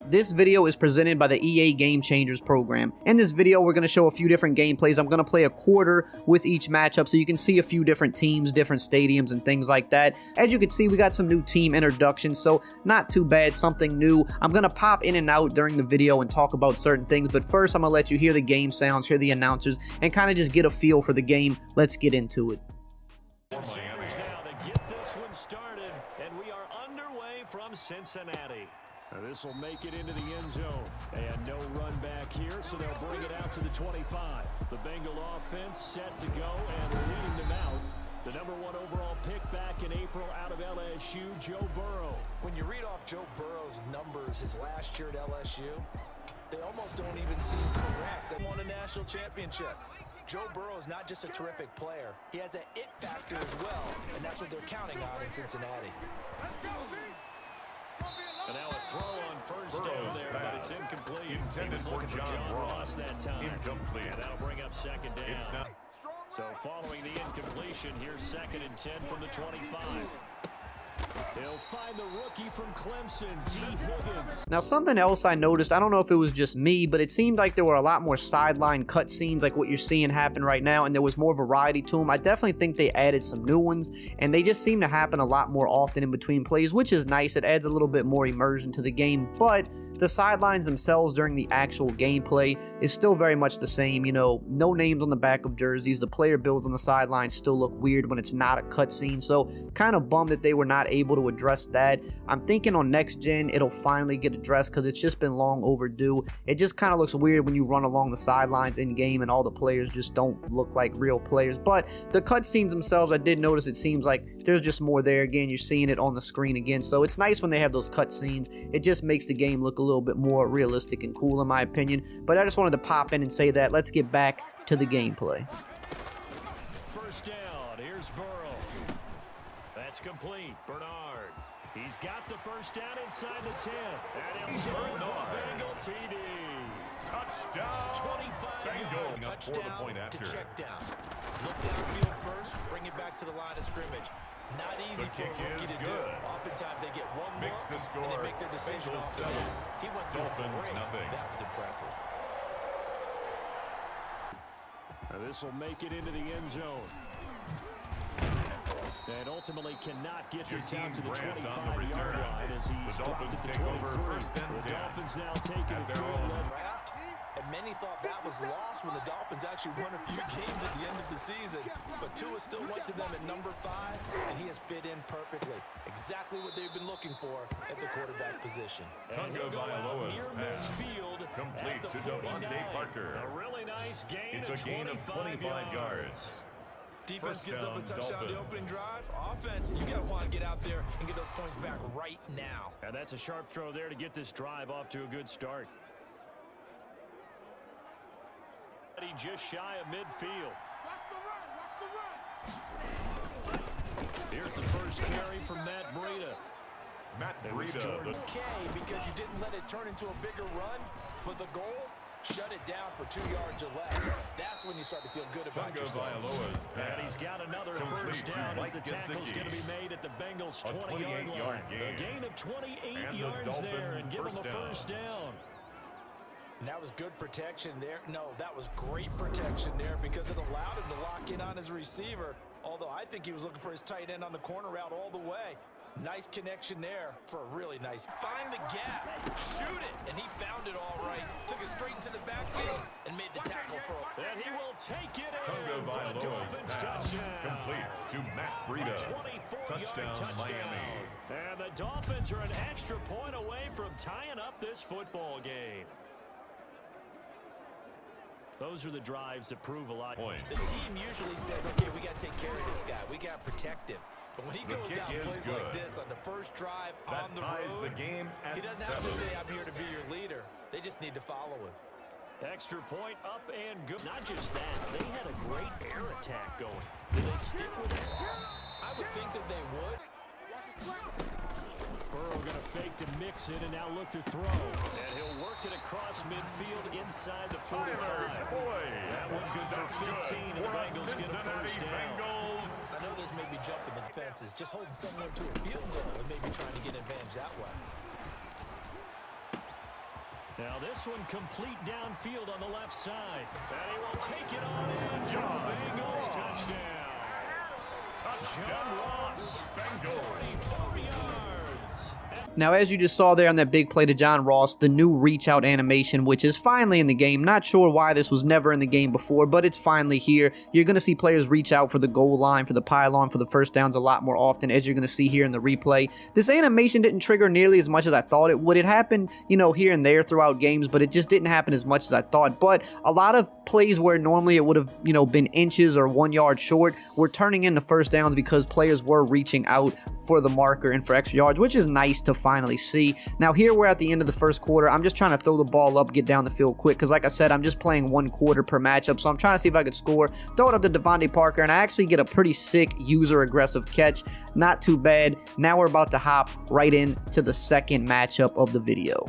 This video is presented by the EA Game Changers program. In this video, we're going to show a few different gameplays. I'm going to play a quarter with each matchup so you can see a few different teams, different stadiums, and things like that. As you can see, we got some new team introductions, so not too bad, something new. I'm going to pop in and out during the video and talk about certain things, but first I'm going to let you hear the game sounds, hear the announcers, and kind of just get a feel for the game. Let's get into it. Now to get this one started, and we are underway from Cincinnati. This will make it into the end zone. And no run back here, so they'll bring it out to the 25. The Bengal offense set to go and leading them out. The #1 overall pick back in April out of LSU, Joe Burrow. When you read off Joe Burrow's numbers his last year at LSU, they almost don't even seem correct. They won a national championship. Joe Burrow is not just a terrific player. He has an it factor as well, and that's what they're counting on in Cincinnati. Let's go, B. And now a throw on first down there, but it's incomplete. He was looking for John Ross that time. Incomplete. And that'll bring up second down. So following the incompletion, here's 2nd and 10 from the 25. They'll find the rookie from Clemson, T. Higgins. Now, something else I noticed, I don't know if it was just me, but it seemed like there were a lot more sideline cut scenes like what you're seeing happen right now, and there was more variety to them. I definitely think they added some new ones, and they just seem to happen a lot more often in between plays, which is nice. It adds a little bit more immersion to the game, but the sidelines themselves during the actual gameplay is still very much the same. You know, no names on the back of jerseys. The player builds on the sidelines still look weird when it's not a cutscene, so kind of bummed that they were not able to address that. I'm thinking on next gen it'll finally get addressed because it's just been long overdue. It just kind of looks weird when you run along the sidelines in game and all the players just don't look like real players. But the cutscenes themselves, I did notice it seems like there's just more there. Again, you're seeing it on the screen again, so it's nice when they have those cutscenes. It just makes the game look a little bit more realistic and cool in my opinion. But I just wanted to pop in and say that. Let's get back to the gameplay. First down, here's Burrow. That's complete. Bernard. He's got the first down inside the 10. And he's Bengal TD. Touchdown. 25 Bengal. Touchdown to check down. Look downfield first, bring it back to the line of scrimmage. Not easy for a rookie to do. Oftentimes they get one look and they make their decision off the field. He went through Dolphins, nothing. That was impressive. Now this will make it into the end zone. And ultimately cannot get this out to the 25-yard line as he's dropped at the 23. The Dolphins now taking the field. And many thought that was lost when the Dolphins actually won a few games at the end of the season. But Tua still went to them at number 5, and he has fit in perfectly. Exactly what they've been looking for at the quarterback position. Tunga Vailoa's pass. Complete to Devontae Parker. A really nice gain. It's a gain of 25 yards. Defense gives up a touchdown the opening drive. Offense, you got to want to get out there and get those points back right now. And that's a sharp throw there to get this drive off to a good start. Just shy of midfield. Here's the first carry from Matt Breida. Matt Breida. Okay, because you didn't let it turn into a bigger run, but the goal, shut it down for 2 yards or less. That's when you start to feel good about yourself. And he's got another first down as the tackle's going to be made at the Bengals' 20-yard line. A gain of 28 yards there and give him a first down. And that was good protection there. No, that was great protection there because it allowed him to lock in on his receiver. Although I think he was looking for his tight end on the corner route all the way. Nice connection there for a really nice. Find the gap, shoot it, and he found it all right. Took it straight into the backfield and made the tackle for him. And he will take it Tunga Vailoa's pass. Complete to Matt Breida. Touchdown, Miami. And the Dolphins are an extra point away from tying up this football game. Those are the drives that prove a lot. The team usually says, okay, we got to take care of this guy. We got to protect him. But when he goes out and plays like this on the first drive on the road, he doesn't have to say, I'm here to be your leader. They just need to follow him. Extra point up and good. Not just that, they had a great air attack going. Did they stick with it? I would think that they would. Burrow going to fake to mix it and now look to throw. And he'll work it across midfield inside the 45. That one good for 15, and the Bengals get a first down. I know this may be jumping the fences, just holding someone to a field goal and maybe trying to get advantage that way. Now this one complete downfield on the left side. And he will take it on in. Bengals touchdown. John Ross, 44 yards. Now, as you just saw there on that big play to John Ross, the new reach out animation, which is finally in the game. Not sure why this was never in the game before, but it's finally here. You're going to see players reach out for the goal line, for the pylon, for the first downs a lot more often, as you're going to see here in the replay. This animation didn't trigger nearly as much as I thought it would. It happened, you know, here and there throughout games, but it just didn't happen as much as I thought. But a lot of plays where normally it would have, you know, been inches or 1 yard short were turning into first downs because players were reaching out for the marker and for extra yards, which is nice to finally see. Now here we're at the end of the first quarter. I'm just trying to throw the ball up, get down the field quick, because like I said, I'm just playing 1 quarter per matchup, so I'm trying to see if I could score, throw it up to Devontae Parker, and I actually get a pretty sick user aggressive catch. Not too bad. Now we're about to hop right into the second matchup of the video.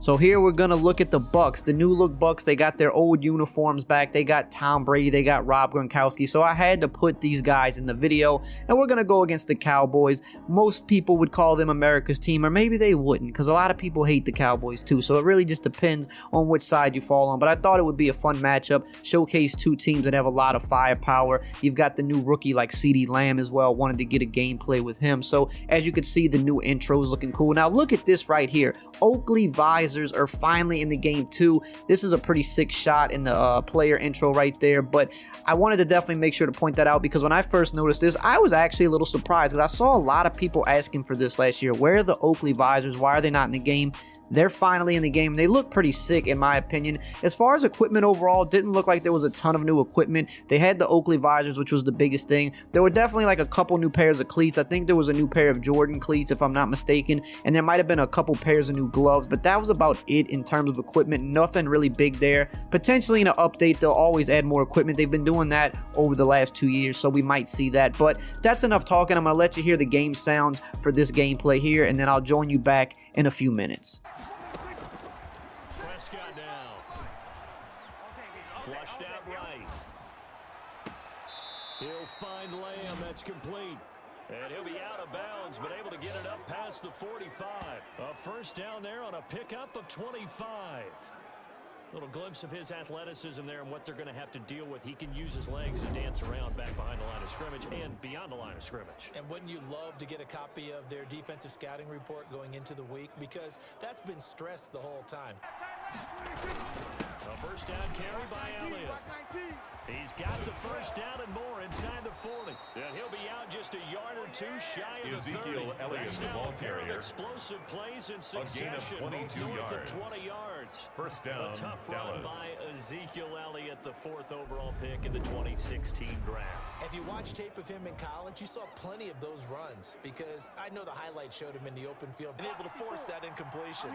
So here we're going to look at the Bucks, the new look Bucks. They got their old uniforms back. They got Tom Brady. They got Rob Gronkowski. So I had to put these guys in the video. And we're going to go against the Cowboys. Most people would call them America's team, or maybe they wouldn't, because a lot of people hate the Cowboys too. So it really just depends on which side you fall on. But I thought it would be a fun matchup. Showcase two teams that have a lot of firepower. You've got the new rookie like CeeDee Lamb as well. Wanted to get a gameplay with him. So as you can see, the new intro is looking cool. Now look at this right here. Oakley Visors are finally in the game too. This is a pretty sick shot in the player intro right there, but I wanted to definitely make sure to point that out because when I first noticed this, I was actually a little surprised because I saw a lot of people asking for this last year. Where are the Oakley Visors? Why are they not in the game? They're finally in the game. They look pretty sick in my opinion. As far as equipment overall, didn't look like there was a ton of new equipment. They had the Oakley Visors, which was the biggest thing. There were definitely like a couple new pairs of cleats. I think there was a new pair of Jordan cleats if I'm not mistaken, and there might have been a couple pairs of new gloves, but that was about it in terms of equipment. Nothing really big there. Potentially in an update, they'll always add more equipment. They've been doing that over the last 2 years, so we might see that. But that's enough talking. I'm going to let you hear the game sounds for this gameplay here, and then I'll join you back in a few minutes. Flushed out right. He'll find Lamb. That's complete. And he'll be out of bounds, but able to get it up past the 45. A first down there on a pickup of 25. Little glimpse of his athleticism there and what they're going to have to deal with. He can use his legs to dance around back behind the line of scrimmage and beyond the line of scrimmage. And wouldn't you love to get a copy of their defensive scouting report going into the week? Because that's been stressed the whole time. A first down carry by Elliott. He's got the first down and more inside the 40. And he'll be out just a yard or two shy of the 30. Elliott, That's the now ball a pair of carrier. explosive plays in succession. A gain of 22 both north yards. of 20 yards. First down, a tough Dallas. run by Ezekiel Elliott, the 4th overall pick in the 2016 draft. If you watch tape of him in college, you saw plenty of those runs because I know the highlights showed him in the open field and able to force that incompletion.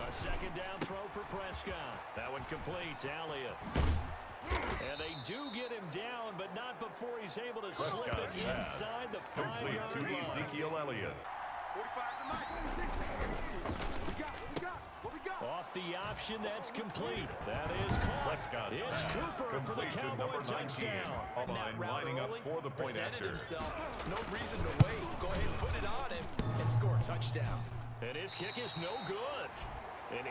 A second down throw for Prescott. That one complete to Elliott. And they do get him down, but not before he's able to slip Prescott it pass. inside the Complete 5-yard to line. Ezekiel Elliott. Off the option, that's complete. That is caught. Prescott's It's pass. Cooper for the Complete to Cowboy number 19. touchdown. Allman lining up for the point presented after. himself. No reason to wait. Go ahead and put it on him and score a touchdown. And his kick is no good.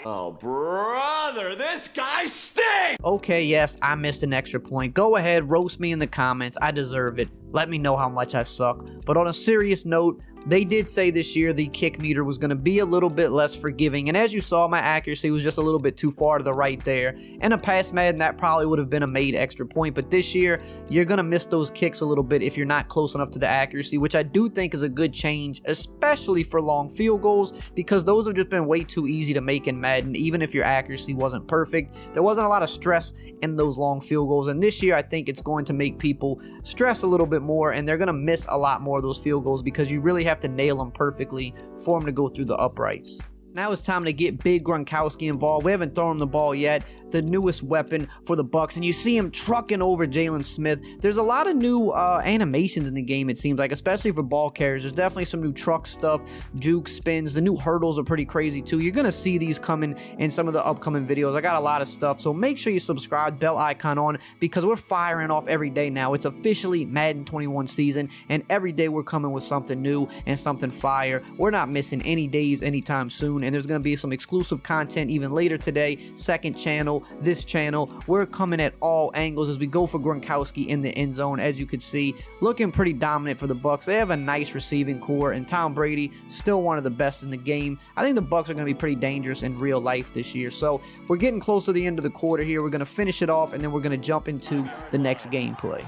Oh, brother, this guy stinks! Okay, yes, I missed an extra point. Go ahead, roast me in the comments. I deserve it. Let me know how much I suck. But on a serious note, they did say this year the kick meter was going to be a little bit less forgiving, and as you saw, my accuracy was just a little bit too far to the right there. In a past Madden, that probably would have been a made extra point, but this year, you're going to miss those kicks a little bit if you're not close enough to the accuracy, which I do think is a good change, especially for long field goals, because those have just been way too easy to make in Madden, even if your accuracy wasn't perfect. There wasn't a lot of stress in those long field goals, and this year, I think it's going to make people stress a little bit more, and they're going to miss a lot more of those field goals because you really have to nail them perfectly for them to go through the uprights. Now it's time to get Big Gronkowski involved. We haven't thrown him the ball yet. The newest weapon for the Bucs, and you see him trucking over Jalen Smith. There's a lot of new animations in the game, it seems like, especially for ball carriers. There's definitely some new truck stuff, juke spins. The new hurdles are pretty crazy too. You're gonna see these coming in some of the upcoming videos. I got a lot of stuff, so make sure you subscribe, bell icon on, because we're firing off every day now. It's officially Madden 21 season, and every day we're coming with something new and something fire. We're not missing any days anytime soon, and there's gonna be some exclusive content even later today. Second channel, this channel, we're coming at all angles as we go for Gronkowski in the end zone. As you could see, looking pretty dominant for the Bucs. They have a nice receiving core, and Tom Brady, still one of the best in the game. I think the Bucs are going to be pretty dangerous in real life this year. So we're getting close to the end of the quarter here. We're going to finish it off, and then we're going to jump into the next gameplay.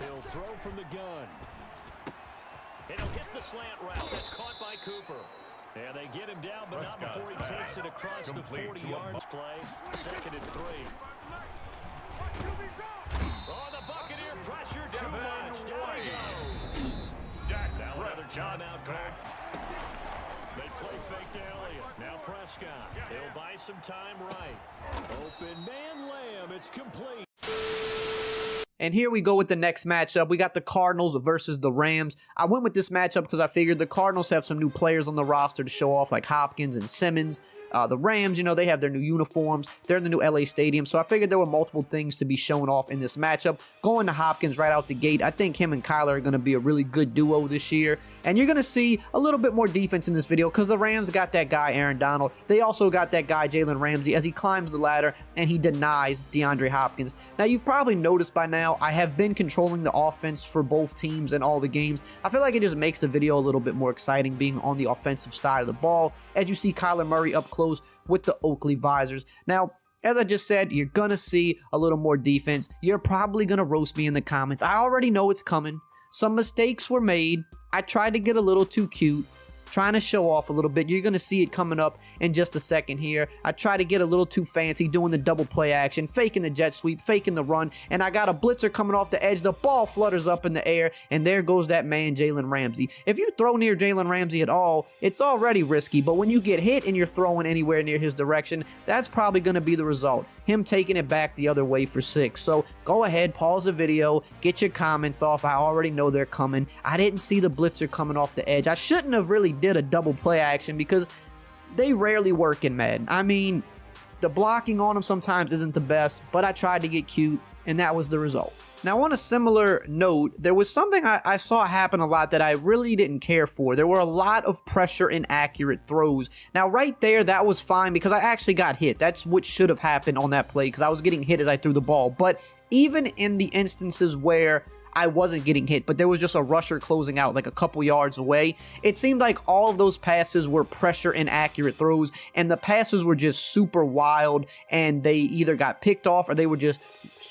He'll throw from the gun. It'll hit the slant route. That's caught by Cooper. And they get him down, but not before he takes it across the 40 yards play. 2nd and 3. Oh, the Buccaneer pressure too much. Down he goes. Now another timeout call. They play fake to Elliott. Now Prescott. He'll buy some time right. Open man Lamb. It's complete. And here we go with the next matchup. We got the Cardinals versus the Rams. I went with this matchup because I figured the Cardinals have some new players on the roster to show off, like Hopkins and Simmons. The Rams, you know, they have their new uniforms. They're in the new LA Stadium, so I figured there were multiple things to be shown off in this matchup. Going to Hopkins right out the gate, I think him and Kyler are going to be a really good duo this year. And you're going to see a little bit more defense in this video because the Rams got that guy, Aaron Donald. They also got that guy, Jalen Ramsey, as he climbs the ladder and he denies DeAndre Hopkins. Now, you've probably noticed by now, I have been controlling the offense for both teams in all the games. I feel like it just makes the video a little bit more exciting being on the offensive side of the ball. As you see Kyler Murray up close with the Oakley Visors. Now, as I just said, you're going to see a little more defense. You're probably going to roast me in the comments. I already know it's coming. Some mistakes were made. I tried to get a little too cute, trying to show off a little bit. You're going to see it coming up in just a second here. I try to get a little too fancy, doing the double play action, faking the jet sweep, faking the run, and I got a blitzer coming off the edge. The ball flutters up in the air, and there goes that man, Jalen Ramsey. If you throw near Jalen Ramsey at all, it's already risky, but when you get hit and you're throwing anywhere near his direction, that's probably going to be the result. Him taking it back the other way for 6. So go ahead, pause the video, get your comments off. I already know they're coming. I didn't see the blitzer coming off the edge. I shouldn't have really did a double play action because they rarely work in Madden. I mean, the blocking on them sometimes isn't the best, but I tried to get cute, and that was the result. Now, on a similar note, there was something I saw happen a lot that I really didn't care for. There were a lot of pressure and accurate throws. Now, right there, that was fine because I actually got hit. That's what should have happened on that play because I was getting hit as I threw the ball. But even in the instances where I wasn't getting hit, but there was just a rusher closing out like a couple yards away, it seemed like all of those passes were pressure and accurate throws, and the passes were just super wild, and they either got picked off or they were just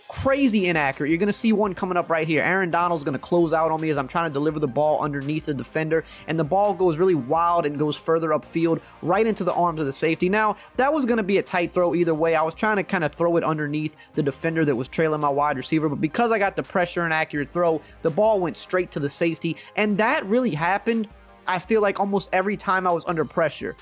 crazy inaccurate. You're going to see one coming up right here. Aaron Donald's going to close out on me as I'm trying to deliver the ball underneath the defender, and the ball goes really wild and goes further upfield right into the arms of the safety. Now, that was going to be a tight throw either way. I was trying to kind of throw it underneath the defender that was trailing my wide receiver, but because I got the pressure and accurate throw, the ball went straight to the safety, and that really happened, I feel like, almost every time I was under pressure.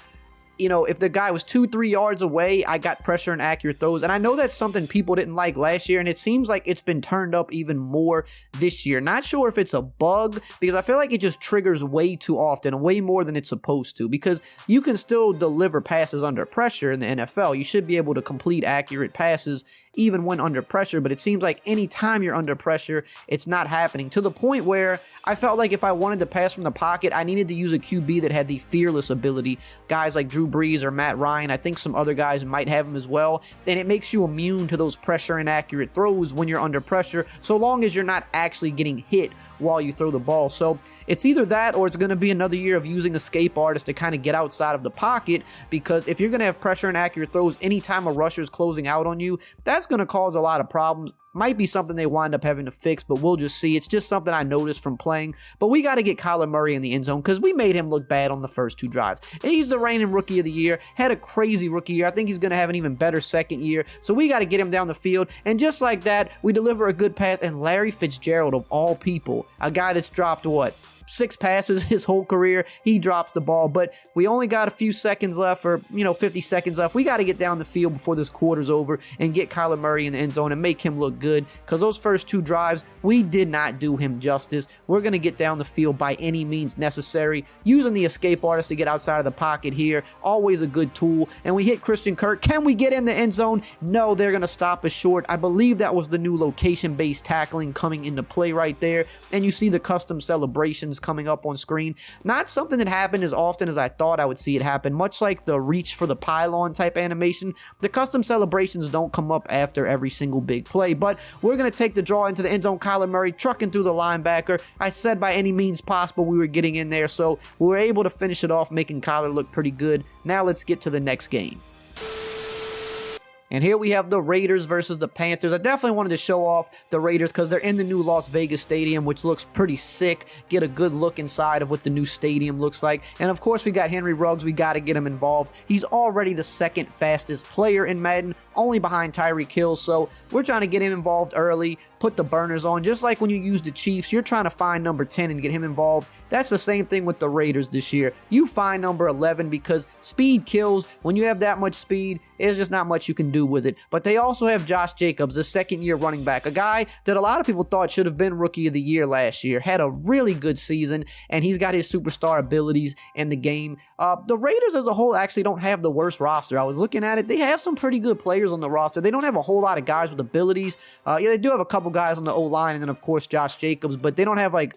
You know, if the guy was 2-3 yards away, I got pressure and accurate throws. And I know that's something people didn't like last year, and it seems like it's been turned up even more this year. Not sure if it's a bug, because I feel like it just triggers way too often, way more than it's supposed to, because you can still deliver passes under pressure in the NFL. You should be able to complete accurate passes even when under pressure, but it seems like anytime you're under pressure, it's not happening, to the point where I felt like if I wanted to pass from the pocket, I needed to use a QB that had the fearless ability. Guys like Drew Brees or Matt Ryan, I think some other guys might have them as well, and it makes you immune to those pressure and accurate throws when you're under pressure, so long as you're not actually getting hit while you throw the ball. So it's either that or it's going to be another year of using escape artists to kind of get outside of the pocket, because if you're going to have pressure and accurate throws anytime a rusher is closing out on you, that's going to cause a lot of problems. Might be something they wind up having to fix, but we'll just see. It's just something I noticed from playing. But we got to get Kyler Murray in the end zone because we made him look bad on the first 2 drives. And he's the reigning rookie of the year, had a crazy rookie year. I think he's going to have an even better second year. So we got to get him down the field. And just like that, we deliver a good pass. And Larry Fitzgerald, of all people, a guy that's dropped, what, 6 passes his whole career. He drops the ball, but we only got a few seconds left, or 50 seconds left. We got to get down the field before this quarter's over and get Kyler Murray in the end zone and make him look good, because those first 2 drives, we did not do him justice. We're going to get down the field by any means necessary, using the escape artist to get outside of the pocket here. Always a good tool. And we hit Christian Kirk. Can we get in the end zone? No, they're going to stop us short. I believe that was the new location-based tackling coming into play right there. And you see the custom celebrations coming up on screen. Not something that happened as often as I thought I would see it happen. Much like the reach for the pylon type animation, the custom celebrations don't come up after every single big play. But we're going to take the draw into the end zone. Kyler Murray trucking through the linebacker. I said by any means possible we were getting in there, so we were able to finish it off, making Kyler look pretty good. Now let's get to the next game. And here we have the Raiders versus the Panthers. I definitely wanted to show off the Raiders because they're in the new Las Vegas Stadium, which looks pretty sick. Get a good look inside of what the new stadium looks like. And of course, we got Henry Ruggs. We got to get him involved. He's already the 2nd fastest player in Madden, only behind Tyreek Hill. So we're trying to get him involved early, put the burners on. Just like when you use the Chiefs, you're trying to find number 10 and get him involved. That's the same thing with the Raiders this year. You find number 11 because speed kills. When you have that much speed, there's just not much you can do with it. But they also have Josh Jacobs, the 2nd-year running back, a guy that a lot of people thought should have been Rookie of the Year last year. Had a really good season, and he's got his superstar abilities in the game. The Raiders as a whole actually don't have the worst roster. I was looking at it. They have some pretty good players on the roster. They don't have a whole lot of guys with abilities. Yeah, they do have a couple guys on the O-line, and then, of course, Josh Jacobs, but they don't have, like,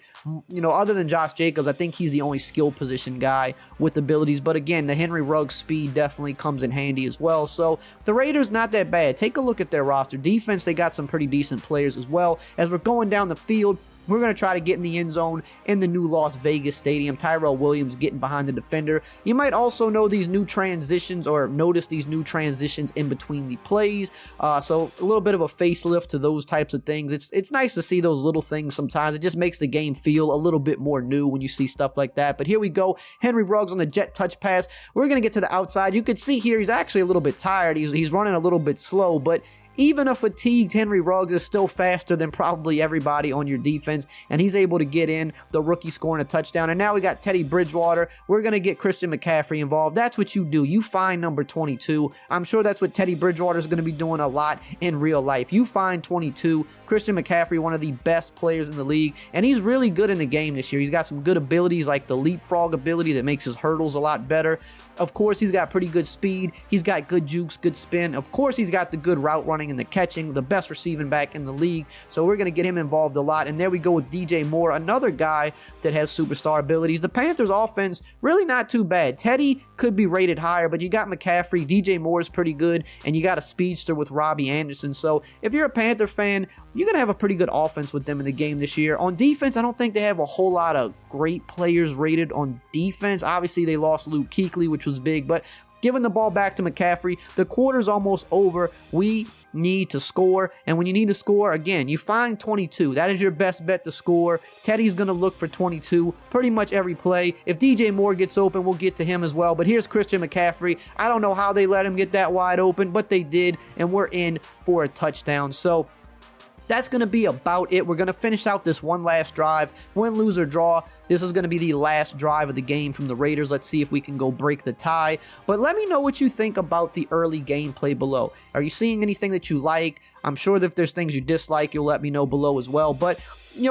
other than Josh Jacobs, I think he's the only skill position guy with abilities. But again, the Henry Ruggs speed definitely comes in handy as well. So the Raiders, not that bad. Take a look at their roster. Defense, they got some pretty decent players as well. As we're going down the field, we're going to try to get in the end zone in the new Las Vegas Stadium. Tyrell Williams getting behind the defender. You might also know these new transitions, or notice these new transitions in between the plays. So a little bit of a facelift to those types of things. It's nice to see those little things sometimes. It just makes the game feel a little bit more new when you see stuff like that. But here we go. Henry Ruggs on the jet touch pass. We're going to get to the outside. You can see here he's actually a little bit tired. He's running a little bit slow, but even a fatigued Henry Ruggs is still faster than probably everybody on your defense, and he's able to get in, the rookie scoring a touchdown. And now we got Teddy Bridgewater. We're going to get Christian McCaffrey involved. That's what you do. You find number 22. I'm sure that's what Teddy Bridgewater is going to be doing a lot in real life. You find 22. Christian McCaffrey, one of the best players in the league, and he's really good in the game this year. He's got some good abilities like the leapfrog ability that makes his hurdles a lot better. Of course, he's got pretty good speed. He's got good jukes, good spin. Of course, he's got the good route running and the catching, the best receiving back in the league. So we're going to get him involved a lot. And there we go with DJ Moore, another guy that has superstar abilities. The Panthers offense, really not too bad. Teddy could be rated higher, but you got McCaffrey. DJ Moore is pretty good, and you got a speedster with Robbie Anderson. So if you're a Panther fan, you're going to have a pretty good offense with them in the game this year. On defense, I don't think they have a whole lot of great players rated on defense. Obviously, they lost Luke Kuechly, which was big, but giving the ball back to McCaffrey, the quarter's almost over. We need to score, and when you need to score, again, you find 22. That is your best bet to score. Teddy's going to look for 22 pretty much every play. If DJ Moore gets open, we'll get to him as well, but here's Christian McCaffrey. I don't know how they let him get that wide open, but they did, and we're in for a touchdown. So that's going to be about it. We're going to finish out this one last drive. Win, lose, or draw. This is going to be the last drive of the game from the Raiders. Let's see if we can go break the tie. But let me know what you think about the early gameplay below. Are you seeing anything that you like? I'm sure that if there's things you dislike, you'll let me know below as well. But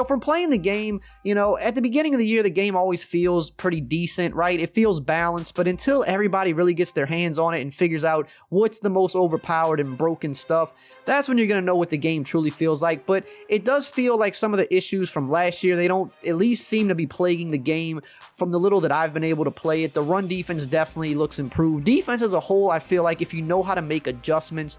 from playing the game, at the beginning of the year, the game always feels pretty decent, right? It feels balanced, but until everybody really gets their hands on it and figures out what's the most overpowered and broken stuff, that's when you're going to know what the game truly feels like. But it does feel like some of the issues from last year, they don't at least seem to be plaguing the game from the little that I've been able to play it. The run defense definitely looks improved. Defense as a whole, I feel like if you know how to make adjustments,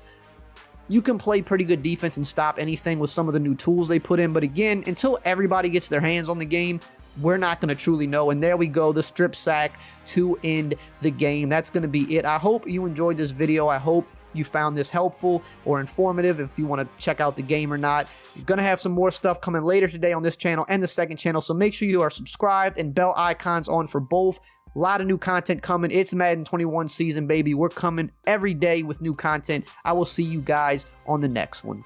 you can play pretty good defense and stop anything with some of the new tools they put in. But again, until everybody gets their hands on the game, we're not going to truly know. And there we go, the strip sack to end the game. That's going to be it. I hope you enjoyed this video. I hope you found this helpful or informative. If you want to check out the game or not, you're going to have some more stuff coming later today on this channel and the second channel. So make sure you are subscribed and bell icons on for both. A lot of new content coming. It's Madden 21 season, baby. We're coming every day with new content. I will see you guys on the next one.